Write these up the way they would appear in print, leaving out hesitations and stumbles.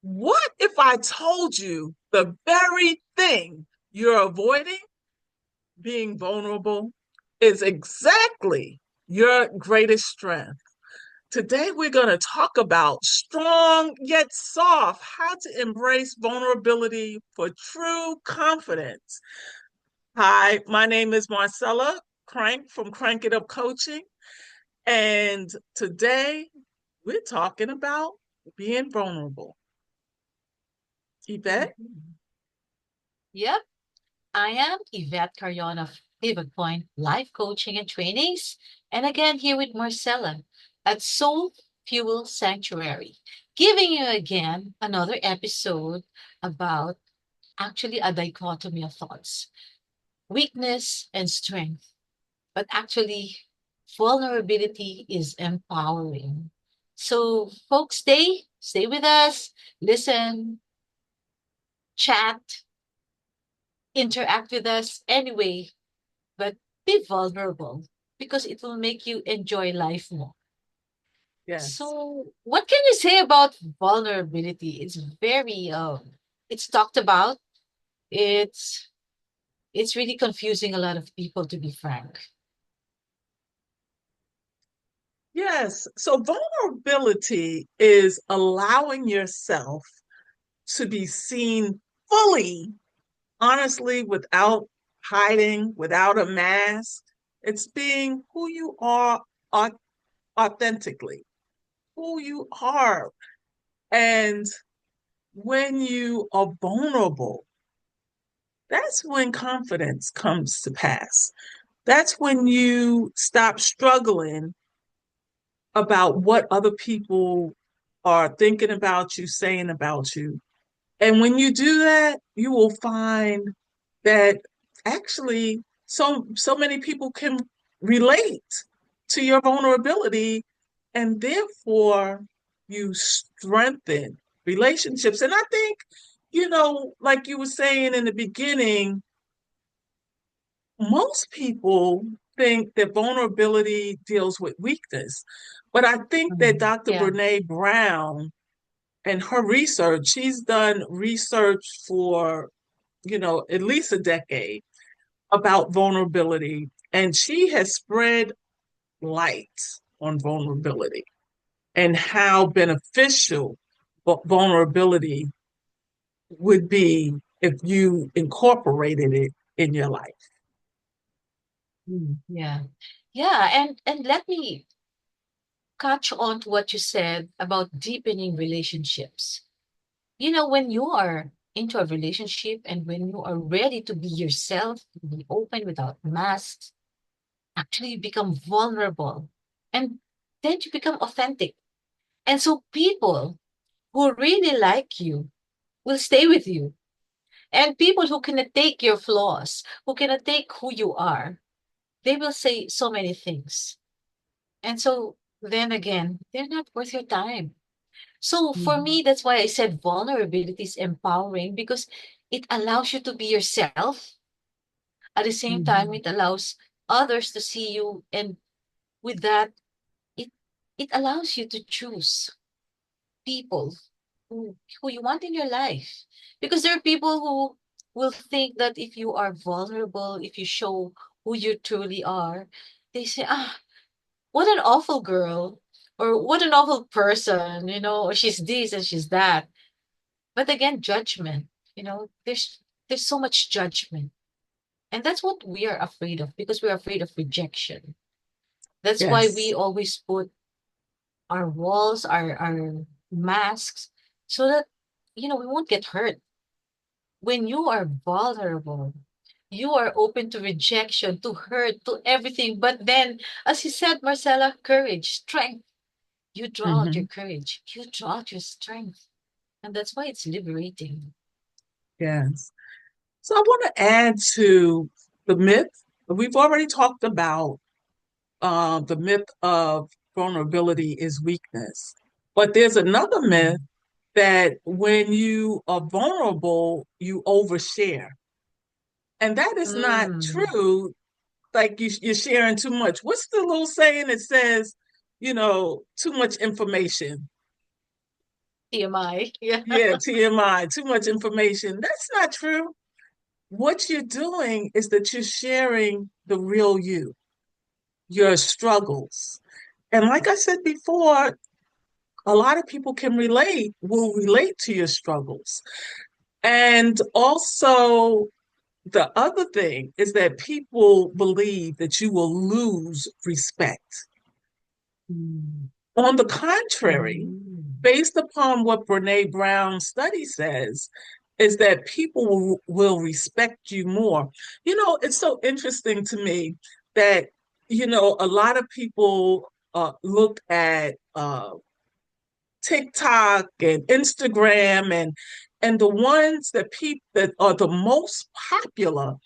What if I told you the very thing you're avoiding, being vulnerable, is exactly your greatest strength? Today, we're going to talk about strong yet soft, how to embrace vulnerability for true confidence. Hi, my name is Marcella Crank from Crank It Up Coaching. And today, we're talking about being vulnerable. Yvette? Mhm. Yep, I am Yvette Carion of Pivot Point Life Coaching and Trainings. And again, here with Marcella at Soul Fuel Sanctuary, giving you again another episode about actually a dichotomy of thoughts, weakness and strength. But actually, vulnerability is empowering. So, folks, stay with us, listen, chat, interact with us anyway, but be vulnerable because it will make you enjoy life more. Yes. So, what can you say about vulnerability? It's very it's talked about. It's it's really confusing a lot of people, to be frank. Yes. So, vulnerability is allowing yourself to be seen fully, honestly, without hiding, without a mask. It's being who you are authentically, who you are. And when you are vulnerable, that's when confidence comes to pass. That's when you stop struggling about what other people are thinking about you, saying about you. And when you do that, you will find that actually so many people can relate to your vulnerability, and therefore you strengthen relationships. And I think, like you were saying in the beginning, most people think that vulnerability deals with weakness. But I think that Mhm. Dr. Yeah. Brene Brown and her research, she's done research for, at least a decade about vulnerability. And she has spread light on vulnerability and how beneficial vulnerability would be if you incorporated it in your life. Yeah. Yeah, and let me catch on to what you said about deepening relationships. You know, when you are into a relationship and when you are ready to be yourself, to be open without masks, actually you become vulnerable and then you become authentic. And so people who really like you will stay with you. And people who cannot take your flaws, who cannot take who you are, they will say so many things. And so then again, they're not worth your time. So for Mhm. me, that's why I said vulnerability is empowering because it allows you to be yourself. At the same time, Mhm. it allows others to see you. And with that, it it allows you to choose people who you want in your life. Because there are people who will think that if you are vulnerable, if you show who you truly are, they say, what an awful girl, or what an awful person, or she's this and she's that. But again, judgment, there's so much judgment. And that's what we are afraid of because we're afraid of rejection. That's why we Yes. always put our walls, our masks, so that we won't get hurt. When you are vulnerable, you are open to rejection, to hurt, to everything. But then, as you said, Marcella, courage, strength. You draw out your Mhm. courage, you draw out your strength. And that's why it's liberating. Yes. So I want to add to the myth. We've already talked about the myth of vulnerability is weakness. But there's another myth Mhm. that when you are vulnerable, you overshare. And that is not Mm. true. Like you're sharing too much. What's the little saying that says, too much information TMI. Yeah. Yeah, TMI, too much information. That's not true. What you're doing is that you're sharing the real you, your struggles. And like I said before, a lot of people will relate to your struggles. And also, the other thing is that people believe that you will lose respect. Mm. On the contrary, Mm. based upon what Brene Brown's study says, is that people will respect you more. It's so interesting to me that, a lot of people look at TikTok and Instagram, and the ones that are the most popular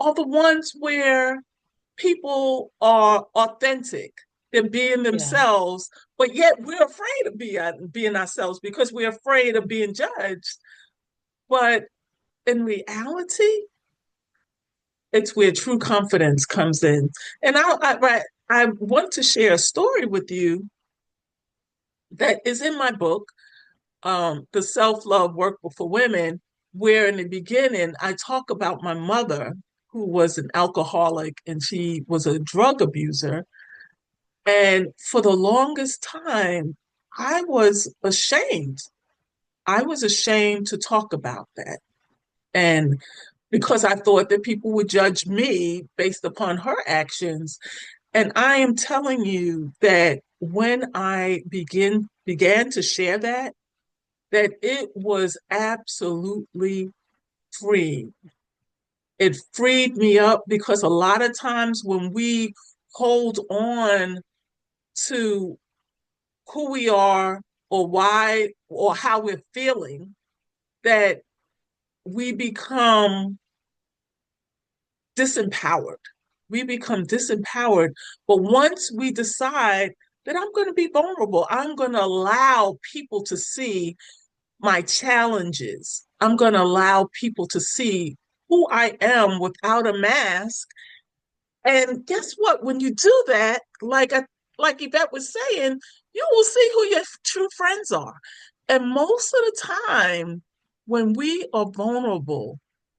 are the ones where people are authentic. They're being Yeah. themselves, but yet we're afraid of being ourselves because we're afraid of being judged. But in reality, it's where true confidence comes in. And I want to share a story with you that is in my book, The Self-Love Workbook for Women, where in the beginning I talk about my mother, who was an alcoholic and she was a drug abuser. And for the longest time, I was ashamed. I was ashamed to talk about that. And because I thought that people would judge me based upon her actions. And I am telling you that when I began to share that it was absolutely free. It freed me up because a lot of times when we hold on to who we are or why or how we're feeling, that we become disempowered. We become disempowered. But once we decide that I'm going to be vulnerable, I'm going to allow people to see my challenges, I'm going to allow people to see who I am without a mask. And guess what? When you do that, like Yvette was saying, you will see who your true friends are. And most of the time, when we are vulnerable,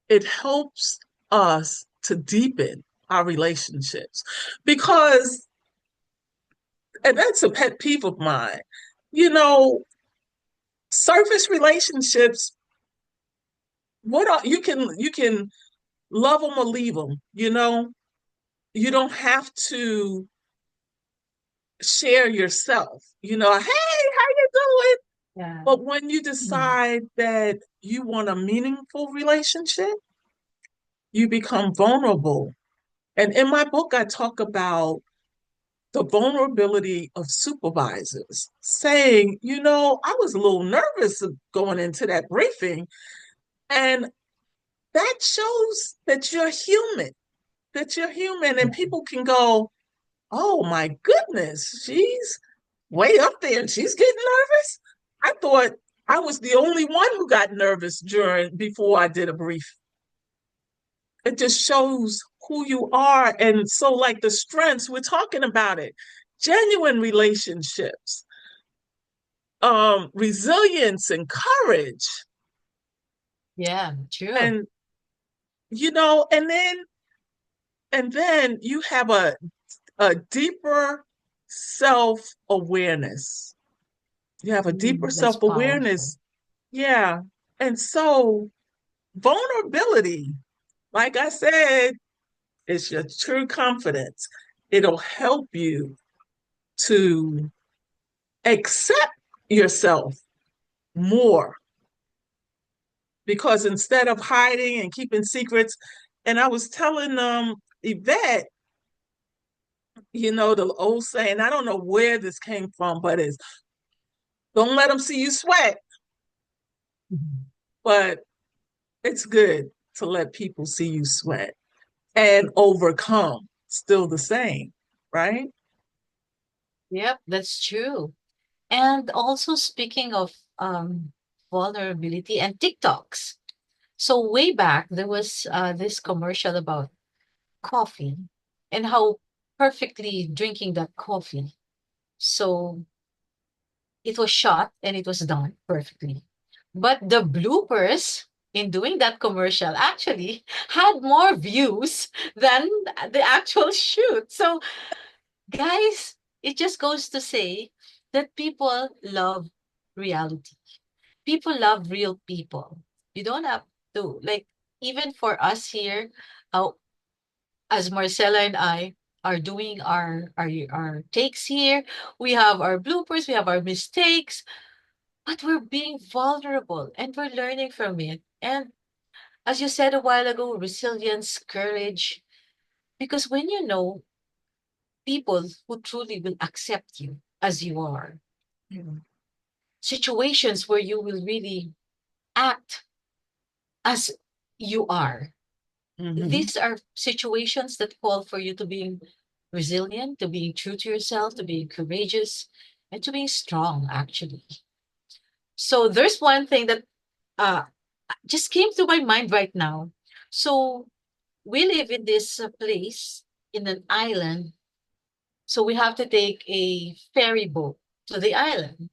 it helps us to deepen our relationships. Because, and that's a pet peeve of mine, you know, surface relationships, you can love them or leave them. You don't have to share yourself. Hey, how you doing? Yeah. But when you Mm. decide that you want a meaningful relationship, you become vulnerable. And in my book, I talk about the vulnerability of supervisors saying, I was a little nervous going into that briefing. And that shows that you're human, and Yeah. people can go, oh my goodness, she's way up there and she's getting nervous. I thought I was the only one who got nervous before I did a brief. It just shows who you are. And so, like the strengths, we're talking about it, genuine relationships, resilience and courage. Yeah. True. And, and then you have a deeper self-awareness. You have a deeper Mm, that's powerful. self-awareness. Yeah. And so vulnerability, like I said, is your true confidence. It'll help you to accept yourself more because instead of hiding and keeping secrets, and I was telling Yvette, the old saying, I don't know where this came from, but it's don't let them see you sweat. Mhm. But it's good to let people see you sweat and overcome, still the same, right? Yep, that's true. And also speaking of vulnerability and TikToks. So way back there was this commercial about coffee and how perfectly drinking that coffee. So it was shot and it was done perfectly. But the bloopers in doing that commercial actually had more views than the actual shoot. So, guys, it just goes to say that people love reality. People love real people. You don't have to, like, even for us here, uh, as Marcella and I are doing our takes here, we have our bloopers, we have our mistakes, but we're being vulnerable and we're learning from it. And as you said a while ago, resilience, courage, because when you know people who truly will accept you as you are, Yeah. situations where you will really act as you are, Hmm. these are situations that call for you to be resilient, to being true to yourself, to being courageous, and to being strong, actually. So there's one thing that uh, just came to my mind right now. So we live in this place in an island. So we have to take a ferry boat to the island.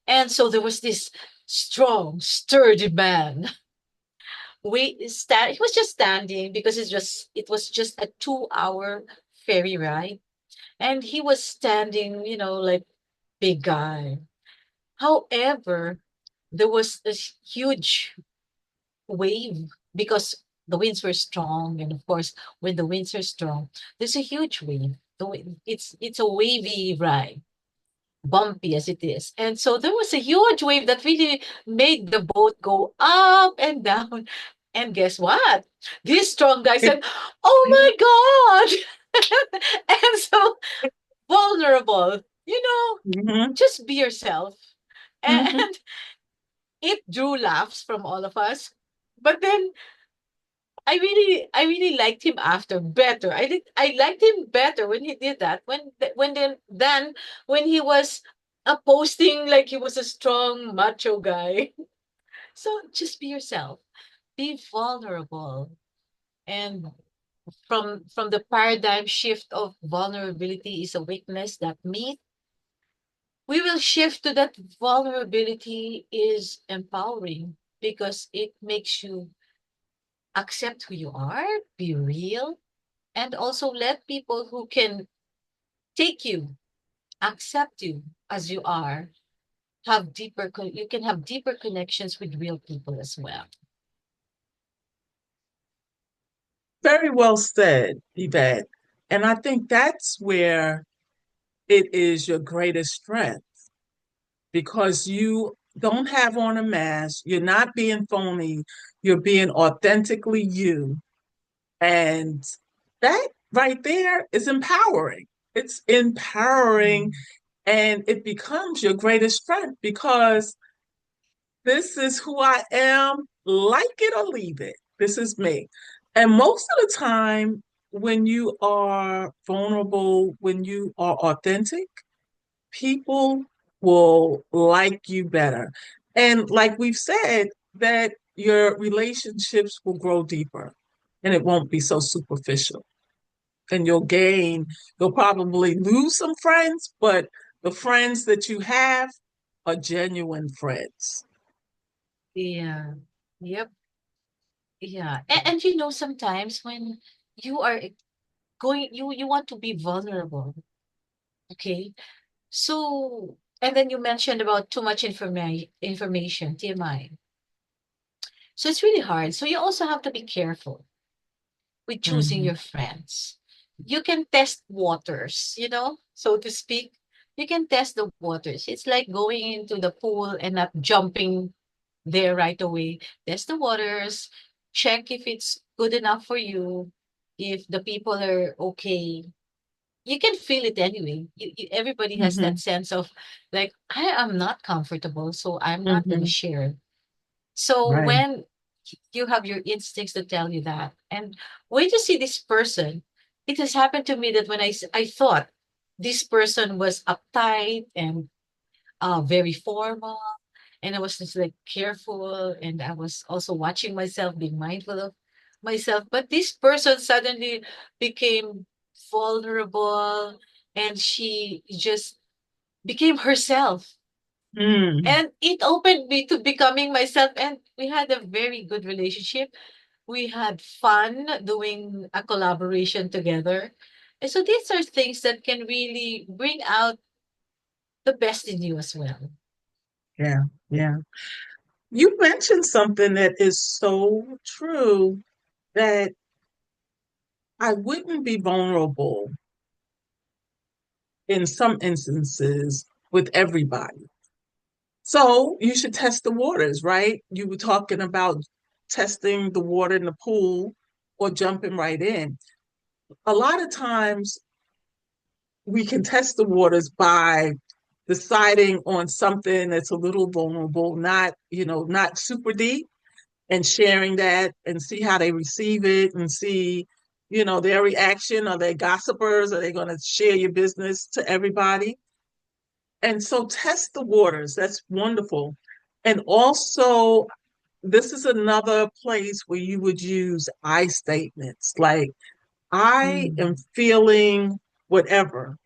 And so there was this strong, sturdy man. He was just standing because it was just a 2 hour ferry ride. And he was standing, like big guy. However, there was this huge wave because the winds were strong, and of course when the winds are strong there's a huge wave. It's a wavy ride, bumpy as it is, and so there was a huge wave that really made the boat go up and down. And guess what, this strong guy said, oh my god. And so vulnerable, Hmm. just be yourself. Hmm. And it drew laughs from all of us, but then I really liked him after better. I liked him better when he did that. Then when he was posting like he was a strong macho guy. So just be yourself. Be vulnerable. And from the paradigm shift of vulnerability is a weakness, that myth, we will shift to that vulnerability is empowering because it makes you accept who you are, be real, and also let people who can take you, accept you as you are, you can have deeper connections with real people as well. Very well said, Yvette. And I think that's where it is your greatest strength because you don't have on a mask, you're not being phony, you're being authentically you. And that right there is empowering. It's empowering Mm. and it becomes your greatest strength because this is who I am, like it or leave it. This is me. And most of the time, when you are vulnerable, when you are authentic, people will like you better. And like we've said, that your relationships will grow deeper and it won't be so superficial. And you'll probably lose some friends, but the friends that you have are genuine friends. Yeah. Yep. Yeah. And sometimes when you are you want to be vulnerable. Okay. So, and then you mentioned about too much information, TMI. So it's really hard. So you also have to be careful with choosing Mhm. your friends. You can test waters, so to speak. You can test the waters. It's like going into the pool and not jumping there right away. Test the waters, check if it's good enough for you, if the people are okay. You can feel it anyway. Everybody has that Mhm. sense of like, I am not comfortable, so I'm not going to Mhm. share. So Right. when you have your instincts to tell you that, and when you see this person, it has happened to me that when I thought this person was uptight and very formal, and I was just like careful, and I was also watching myself, being mindful of myself. But this person suddenly became vulnerable, and she just became herself. Mm, And it opened me to becoming myself, and we had a very good relationship. We had fun doing a collaboration together. And so these are things that can really bring out the best in you as well. yeah, yeah. You mentioned something that is so true that I wouldn't be vulnerable in some instances with everybody. So you should test the waters, right? You were talking about testing the water in the pool or jumping right in. A lot of times we can test the waters by deciding on something that's a little vulnerable, not, not super deep, and sharing that and see how they receive it and see, their reaction. Are they gossipers? Are they going to share your business to everybody? And so test the waters. That's wonderful. And also, this is another place where you would use I statements like, I am Mm. feeling whatever,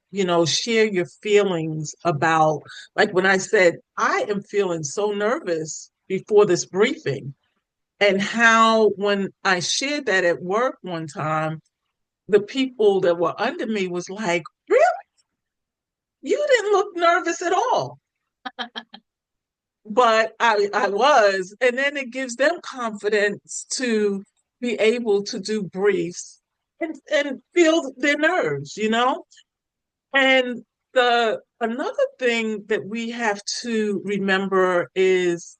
share your feelings about, like when I said, I am feeling so nervous before this briefing, and how when I shared that at work one time, the people that were under me was like, really? You didn't look nervous at all. But I was. And then it gives them confidence to be able to do briefs and feel their nerves. And the another thing that we have to remember is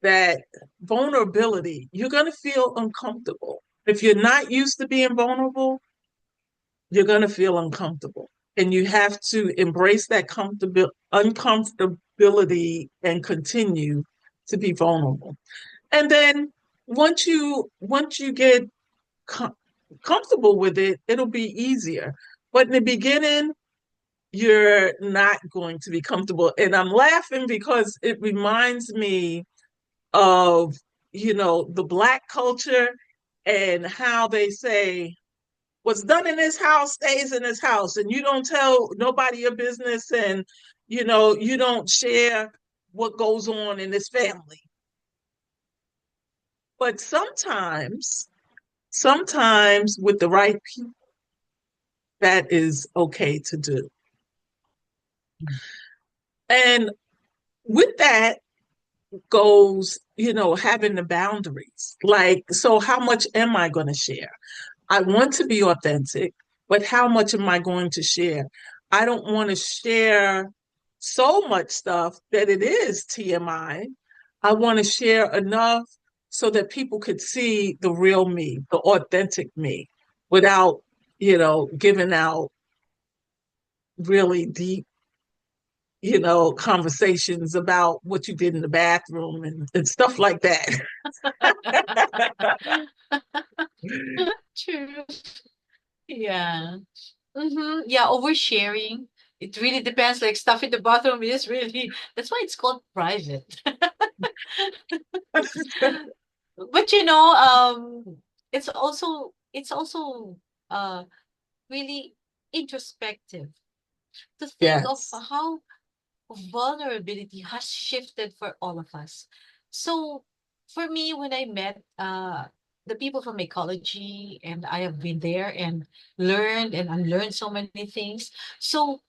that vulnerability, you're going to feel uncomfortable. If you're not used to being vulnerable, you're going to feel uncomfortable. And you have to embrace that uncomfortability and continue to be vulnerable. And then once you get com- comfortable with it, it'll be easier. But in the beginning, you're not going to be comfortable. And I'm laughing because it reminds me of, the Black culture and how they say, what's done in this house stays in this house, and you don't tell nobody your business, and you don't share what goes on in this family. But sometimes with the right people, that is okay to do. And with that goes, having the boundaries. Like, so how much am I going to share? I want to be authentic, but how much am I going to share? I don't want to share so much stuff that it is TMI. I want to share enough so that people could see the real me, the authentic me, without, giving out really deep, conversations about what you did in the bathroom and stuff like that. True. Yeah. Yeah, oversharing. It really depends. Like stuff in the bathroom is really, that's why it's called private. But it's also uh really introspective to think of Yes. how vulnerability has shifted for all of us. So for me, when I met the people from ecology, and I have been there and learned and unlearned so many things. So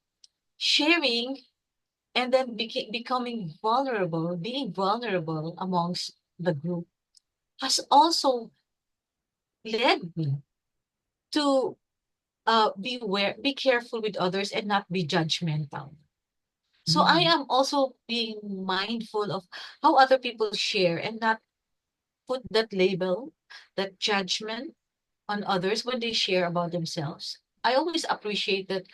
sharing and then becoming vulnerable, being vulnerable amongst the group has also led me to be careful with others and not be judgmental. So I Mm-hmm. am also being mindful of how other people share and not put that label, that judgment on others when they share about themselves. I always appreciate that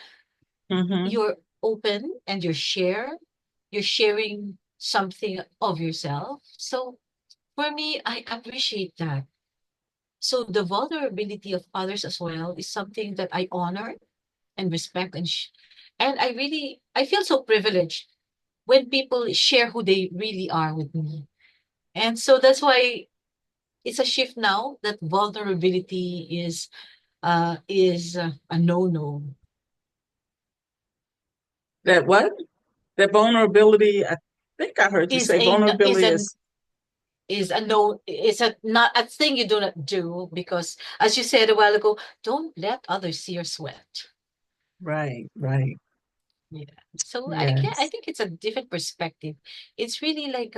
Mm-hmm. you're open and you're sharing something of yourself. So for me, I appreciate that. So the vulnerability of others as well is something that I honor and respect, and I feel so privileged when people share who they really are with me. And so that's why it's a shift now that vulnerability is a no-no. That what? That vulnerability. think I heard you is say a is vulnerability an is is a no is a not a thing you do not do, because as you said a while ago, don't let others see your sweat. right, right. Yeah. So I Yes. think it's a different perspective. It's really like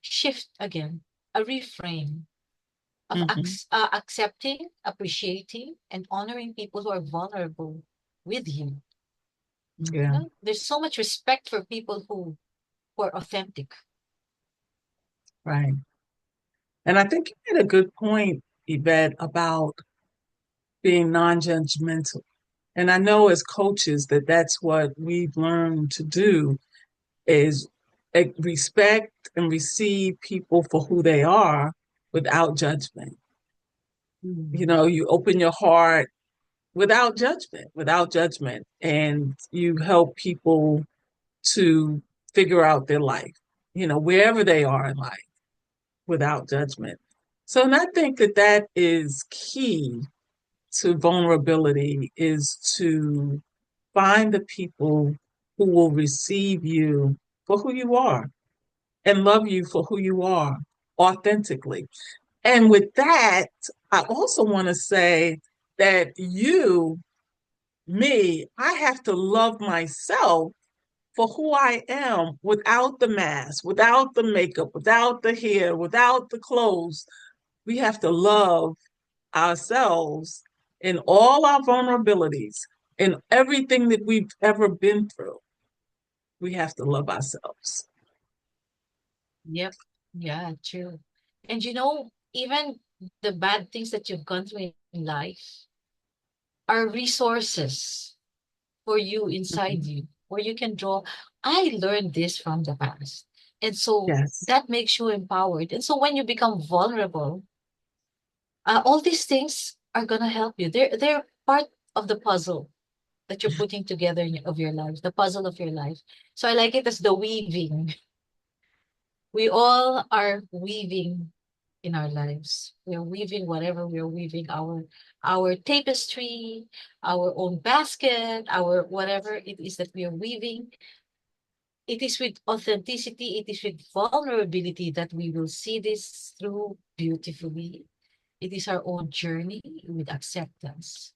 shift again, a reframe of Hmm. accepting, appreciating, and honoring people who are vulnerable with you. You Yeah, know, there's so much respect for people who are authentic. right. And I think you made a good point, Yvette, about being non-judgmental. And I know as coaches that that's what we've learned to do is respect and receive people for who they are without judgment. You Mm. know, you open your heart without judgment, and you help people to figure out their life, you know, wherever they are in life without judgment. So, and I think that that is key to vulnerability is to find the people who will receive you for who you are and love you for who you are authentically. And with that, I also want to say that I have to love myself for who I am without the mask, without the makeup, without the hair, without the clothes. We have to love ourselves in all our vulnerabilities, in everything that we've ever been through. We have to love ourselves. Yep. Yeah, true. And you know, even the bad things that you've gone through in life are resources for you inside Mhm. you, where you can draw. I learned this from the past. And so Yes. that makes you empowered. And so when you become vulnerable, all these things are gonna help you. They're part of the puzzle that you're putting together of your life, the puzzle of your life. So I like it as the weaving. We all are weaving in our lives. We're weaving whatever we're weaving, our tapestry, our own basket, our whatever it is that we are weaving. It is with authenticity, it is with vulnerability that we will see this through beautifully. It is our own journey with acceptance.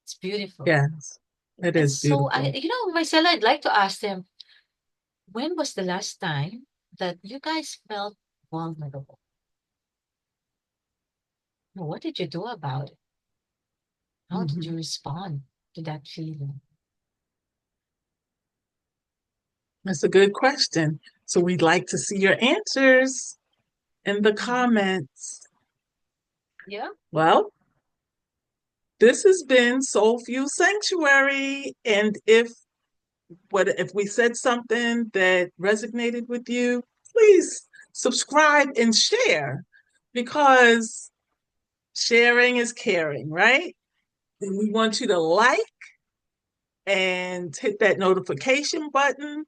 It's beautiful. Yes. It And is so beautiful. Marcella, I'd like to ask them, when was the last time that you guys felt vulnerable? What did you do about it? How did you Mhm. respond to that feeling? That's a good question. So we'd like to see your answers in the Mhm. comments. Yeah. Well, this has been Soul Fuel Sanctuary. And if we said something that resonated with you, please subscribe and share because sharing is caring, right? And we want you to like and hit that notification button.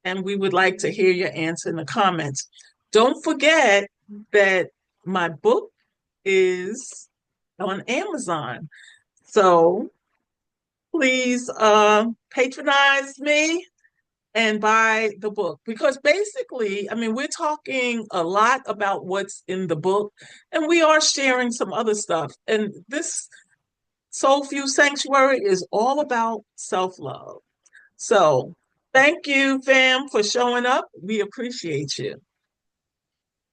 And we would like to hear your answer in the comments. Don't forget that my book is on Amazon. So please patronize me and buy the book because basically, I mean, we're talking a lot about what's in the book and we are sharing some other stuff. And this Soul Fuel Sanctuary is all about self love. So thank you, fam, for showing up. We appreciate you.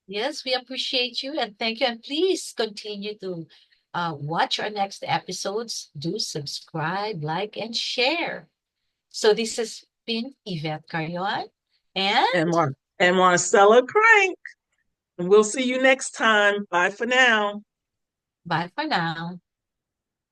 Yes, we appreciate you and thank you. And please continue to watch our next episodes. Do subscribe, like, and share. So this has been Yvette Carion, And, and and Marcella Crank. And we'll see you next time. Bye for now. bye for now.